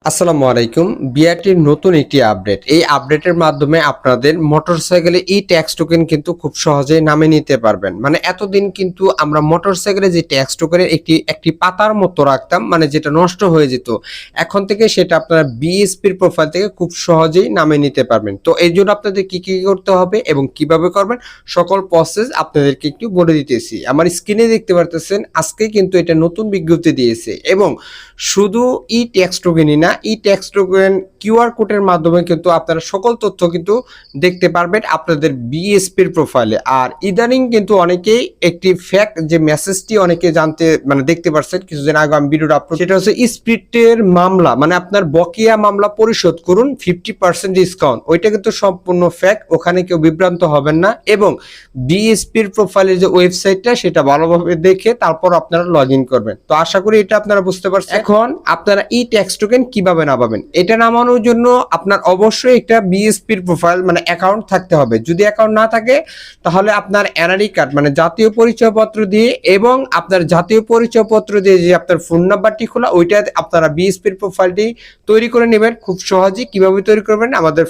আসসালামু আলাইকুম। বিআরটির নতুন একটি আপডেট। এই আপডেটের মাধ্যমে আপনাদের মোটরসাইকেলে ট্যাক্স টোকেন কিন্তু খুব সহজেই নামিয়ে নিতে পারবেন। মানে এতদিন কিন্তু আমরা মোটরসাইকেলে যে ট্যাক্স টোকেনের একটি পাতার মতো রাখতাম, মানে যেটা নষ্ট হয়ে যেত। এখন থেকে সেটা আপনারা বিএসপির প্রোফাইল থেকে খুব সহজেই নামিয়ে নিতে পারবেন। তো এই জন্য আপনাদের কি করতে হবে এবং কিভাবে করবেন সকল প্রসেস আপনাদেরকে একটু বলে দিতেছি। আমার স্ক্রিনে দেখতে পারতেছেন আজকে কিন্তু এটা নতুন বিজ্ঞপ্তি দিয়েছে এবং শুধু ট্যাক্স টোকেনই না, ট্যাক্স টোকেন কিউআর কোডের মাধ্যমে কিন্তু আপনারা সকল তথ্য কিন্তু দেখতে পারবেন আপনাদের বিএসপির প্রোফাইলে। আর ইদানিং কিন্তু অনেকেই একটি ফ্যাক্ট যে মেসেজটি অনেকে জানতে মানে দেখতে পারছেন কিছুদিন আগে আমি ভিডিওটা আপলোড, সেটা হচ্ছে স্পিরিটের মামলা, মানে আপনার বকেয়া মামলা পরিশোধ করুন 50% ডিসকাউন্ট। ওইটা কিন্তু সম্পূর্ণ ফ্যাক্ট, ওখানে কেউ বিভ্রান্ত হবেন না এবং বিএসপির প্রোফাইলের যে ওয়েবসাইটটা সেটা ভালোভাবে দেখে তারপর আপনারা লগ ইন করবেন। তো আশা করি এটা আপনারা বুঝতে পারছেন। এখন আপনারা ট্যাক্স টোকেন কিভাবে নামাবেন, এটা নামানোর জন্য আপনার অবশ্যই একটা বিএসপির প্রোফাইল মানে অ্যাকাউন্ট থাকতে হবে। যদি অ্যাকাউন্ট না থাকে তাহলে আপনার এনআরই কার্ড মানে জাতীয় পরিচয়পত্র দিয়ে এবং আপনার জাতীয় পরিচয়পত্র দিয়ে যে আপনার ফোন নাম্বারটি খোলা ওইটা আপনারা বিএসপির প্রোফাইলটি তৈরি করে নেবেন খুব সহজেই। কিভাবে তৈরি করবেন আমাদের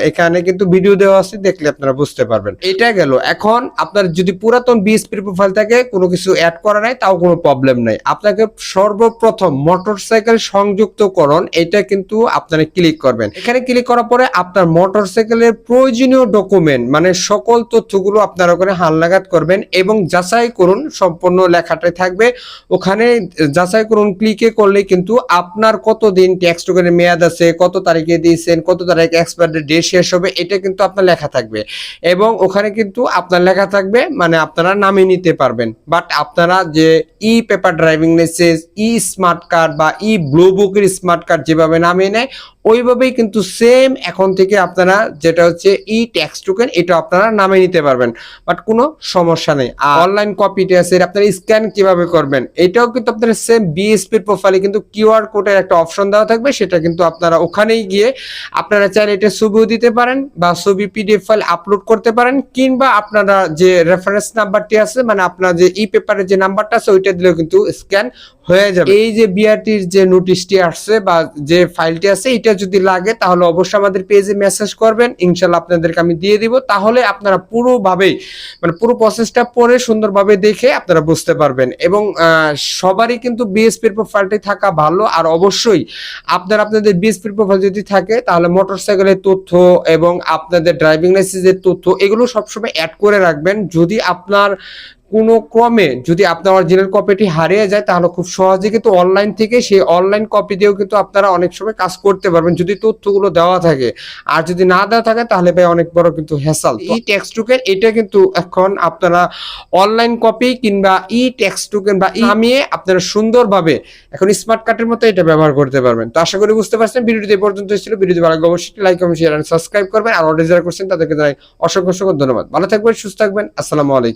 এখানে কিন্তু ভিডিও দেওয়া আছে, দেখলে আপনারা বুঝতে পারবেন। এটা গেল। এখন আপনার যদি পুরাতন বিএসপির প্রোফাইল থাকে কোনো কিছু অ্যাড করা নাই তাও কোনো প্রবলেম নাই। আপনাকে সর্বপ্রথম মোটরসাইকেল সংযুক্তকরণ এটা কিন্তু আপনারা ক্লিক করবেন। এখানে ক্লিক করার পরে আপনার মোটরসাইকেলের প্রয়োজনীয় ডকুমেন্ট মানে সকল তথ্যগুলো আপনারা ওখানে হালনাগাদ করবেন এবং যাচাই করুন, সম্পূর্ণ লেখাটাই থাকবে ওখানে। যাচাই করুন ক্লিকে করলে কিন্তু আপনার কতদিন ট্যাক্স টোকেনের মেয়াদ আছে, কত তারিখে দিয়েছেন, কত তারিখে এক্সপায়ারি ডেট শেষ হবে, এটা কিন্তু আপনার লেখা থাকবে এবং ওখানে কিন্তু আপনার লেখা থাকবে মানে আপনারা নামিয়ে নিতে পারবেন। বাট আপনারা যে paper driving licence, smart card বা ব্লু বুকের স্মার্ট কার্ড যেভাবে নামিয়ে নেয় ওইভাবেই কিন্তু সেম এখন থেকে আপনারা যেটা হচ্ছে ট্যাক্স টোকেন এটা আপনারা নামিয়ে নিতে পারবেন। বাট কোনো সমস্যা নেই। আর অনলাইন কপিটা আছে আপনারা স্ক্যান কিভাবে করবেন এটাও কিন্তু আপনারা সেম বিএসপির প্রোফাইলে কিন্তু কিউআর কোডের একটা অপশন দেওয়া থাকবে, সেটা কিন্তু আপনারা ওখানেই গিয়ে আপনারা চাইলে এটা ছবিও দিতে পারেন বা ছবি পিডিএফ ফাইল আপলোড করতে পারেন, কিংবা আপনারা যে রেফারেন্স নাম্বারটি আছে মানে আপনার যে পেপারের যে নাম্বারটা আছে ওইটা দিলেও কিন্তু স্ক্যান হয়ে যাবে। এই যে বিআরটির যে নোটিশটি আসছে বা যে ফাইলটি আছে এটা যদি লাগে তাহলে অবশ্যই আমাদের পেজে মেসেজ করবেন, ইনশাআল্লাহ আপনাদেরকে আমি দিয়ে দিব। তাহলে আপনারা পুরোভাবেই মানে পুরো প্রসেসটা পড়ে সুন্দরভাবে দেখে আপনারা বুঝতে পারবেন এবং সবারই কিন্তু বিএসপির প্রোফাইলটি থাকা ভালো। আর অবশ্যই আপনাদের বিএসপির প্রোফাইল যদি থাকে তাহলে মোটরসাইকেলের তথ্য এবং আপনাদের ড্রাইভিং লাইসেন্সের তথ্য এগুলো সবসময় অ্যাড করে রাখবেন। যদি আপনার কোনো ক্রমে যদি আপনার অরিজিনাল কপিটি হারিয়ে যায় তাহলে খুব সহজে কিন্তু অনলাইন থেকে সেই অনলাইন কপি দিয়েও কিন্তু আপনারা অনেক সময় কাজ করতে পারবেন যদি তথ্যগুলো দেওয়া থাকে। আর যদি না দেওয়া থাকে তাহলে ভাই অনেক বড় কিন্তু হ্যাসেল। ট্যাক্স টোকেন এটা কিন্তু এখন আপনারা অনলাইন কপি কিংবা ট্যাক্স টোকেন বা নামিয়ে আপনারা সুন্দরভাবে এখন স্মার্ট কার্ডের মতো এটা ব্যবহার করতে পারবেন। তো আশা করি বুঝতে পারছেন। ভিডিওটি এই পর্যন্ত ছিল। ভিডিওটি ভালো লাগলে অবশ্যই like comment share and subscribe করবেন। আর অর্ডার যারা করছেন তাদেরকে জানাই অসংখ্য ধন্যবাদ। ভালো থাকবেন, সুস্থ থাকবেন। আসসালামু আলাইকুম।